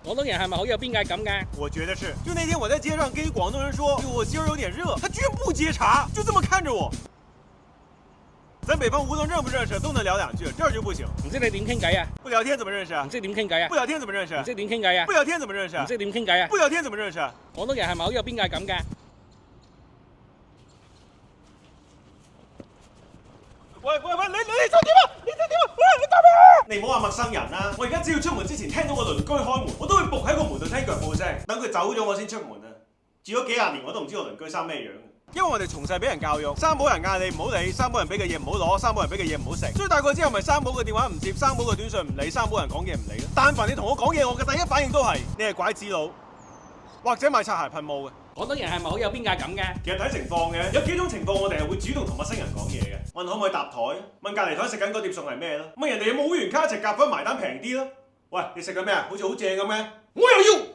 廣東人係咪好有邊界感㗎？我覺得是。就那天我在街上跟一廣東人說，我今兒有點熱，他居然不接茬，就這麼看着我。咱北方胡同認不認識都能聊兩句，這兒就不行。唔知你點傾偈啊？不聊天怎麼認識啊？唔知點傾偈啊？不聊天怎麼認識啊？唔知點傾偈啊？不聊天怎麼認識啊？唔知點傾偈啊？不聊天怎麼認識啊？廣東人係咪好有邊界感㗎？喂，你想點啊？你想點啊？喂，你答咩？你唔好話陌生人啦，我而家只要出門之前聽到個鄰居開門，我都會仆喺個門度聽腳步聲，等佢走咗我先出門啊！住咗幾廿年我都唔知我鄰居生咩樣。因為我哋從細俾人教育，三寶人嗌你唔好理，三寶人俾嘅嘢唔好攞，三寶人俾嘅嘢唔好食。所以大個之後咪三寶嘅電話唔接，三寶嘅短信唔理，三寶人講嘢唔理咯。但凡你同我講嘢，我嘅第一反應都係你係拐子佬，或者賣擦鞋噴霧嘅。廣東人係咪好有邊界感㗎？其實睇情況嘅，有幾種情況我哋係會主動同陌生人講嘢嘅，問可唔可以搭台，問隔離台食緊嗰碟餸係咩啦，問人哋有冇會員卡一齊夾份埋單平啲啦。喂，你食緊咩啊？好似好正咁嘅，我又要。